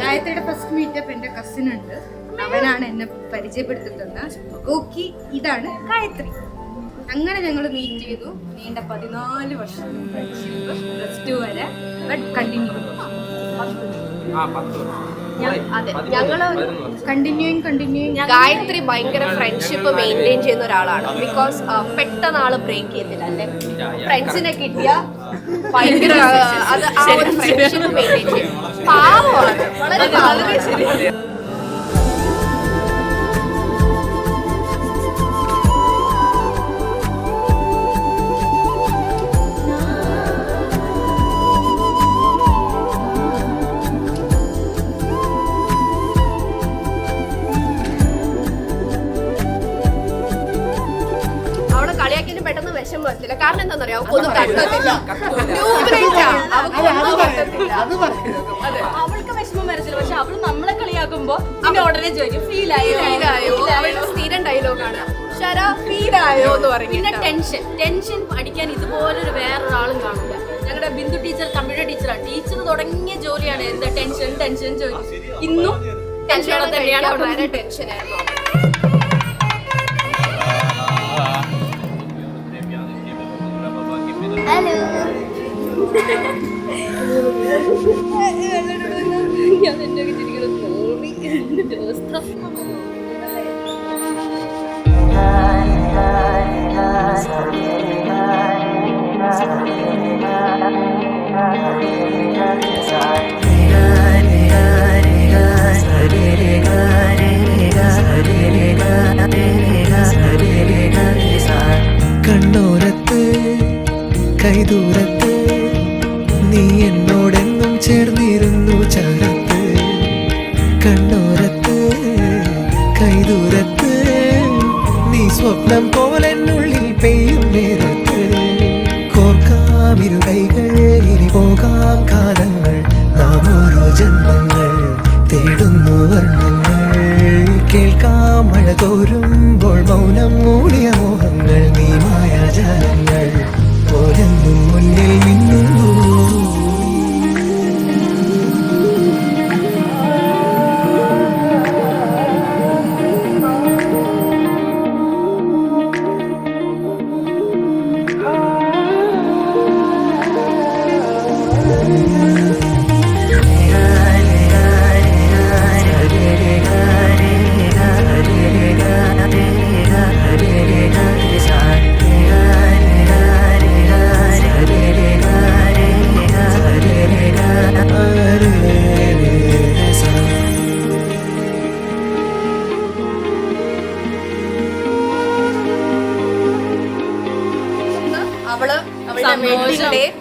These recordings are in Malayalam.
ഗായത്രിയുടെ ഫസ്റ്റ് മീറ്റപ്പ് എന്റെ കസിൻ ഉണ്ട്, അവനാണ് എന്നെ പരിചയപ്പെടുത്തിത്തന്നത്. ഓക്കെ, ഇതാണ് ഗായത്രി. അങ്ങനെ ഞങ്ങൾ മീറ്റ് ചെയ്തു. നീണ്ട 14 വർഷം ഫ്രണ്ട്ഷിപ്പ്, +2 വരെ, ബട്ട് കണ്ടിന്യൂ. ഗായത്രി ഭയങ്കര ഫ്രണ്ട്ഷിപ്പ് മെയിൻറ്റെയിൻ ചെയ്യുന്ന ഒരാളാണ്. ബിക്കോസ് പെട്ടെന്ന് ആള് ബ്രേക്ക് ചെയ്തില്ല അല്ലെ. ഫ്രണ്ട്സിനെ കിട്ടിയ ഭയങ്കര അത് ആ ഒരു ഫ്രണ്ട്ഷിപ്പ് മെയിൻറ്റെയിൻ ചെയ്യും. പാവമാണ്, വളരെ ശരി. പെട്ടെന്ന് വിഷം പറ്റില്ല. കാരണം എന്താണെന്നറിയാം, അവൾക്ക് വിഷമം വരത്തില്ല. പക്ഷെ അവള് നമ്മളെ കളിയാക്കുമ്പോ ഉടനെ ചോദിക്കും ഫീൽ ആയോ. സ്ഥിരം ഡയലോഗാണ്, ഫീൽ ആയോ എന്ന് പറയും. പിന്നെ ടെൻഷൻ അടിക്കാൻ ഇതുപോലൊരു വേറൊരാളും കാണില്ല. ഞങ്ങളുടെ ബിന്ദു ടീച്ചർ കമ്പ്യൂട്ടർ ടീച്ചറാണ്. ടീച്ചർ തുടങ്ങിയ ജോലിയാണ് എന്താ ടെൻഷൻ ചോദിക്കും. ഇന്നും ടെൻഷൻ തന്നെയാണ്. വളരെ ടെൻഷനായിരുന്നു. ഹലോ, ഞാൻ എന്നെ വിചാരിക്കണം തോന്നി ദിവസം. കണ്ണോരത്ത് കൈദൂരത്ത് നീ എന്നോടെന്നും ചേർന്നിരുന്നു ചാരത്ത്. കണ്ണോരത്ത് കൈദൂരത്ത് നീ സ്വപ്നം പോലെന്നുള്ളിൽ പെയ്യും നേരത്ത്. കോർക്കാമിരു കൈകൾ, ഇനി പോകാം കാലങ്ങൾ, നാം ഓരോ ജന്മങ്ങൾ തേടുന്നു വർണ്ണങ്ങൾ. കേൾക്കാം മഴ തോരുമ്പോൾ മൗനം മൂടിയ മോഹങ്ങൾ, നീ മായാജാലങ്ങൾ പോലെന്നും മുന്നിൽ മിന്നുന്നു.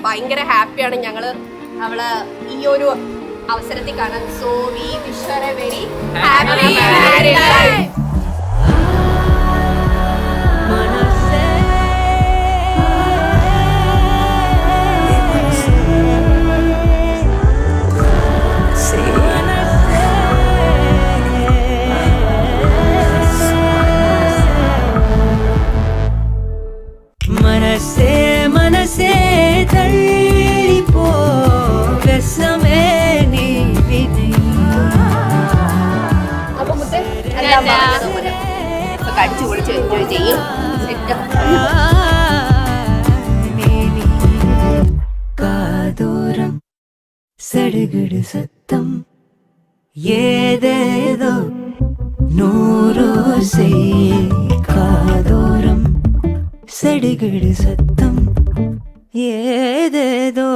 ഭയങ്കര ഹാപ്പിയാണ് ഞങ്ങള് അവള് ഈ ഒരു അവസരത്തിൽ കാണാൻ. So we wish Har A very happy married life. കടിച്ചു പൊളിച്ച് എൻജോയ് ചെയ്യും. കാതോരം സടുകിട് സത്തം ഏതേതോ നൂറോ സേ കാതോരം സടുകിട് സത്തം ഏതേതോ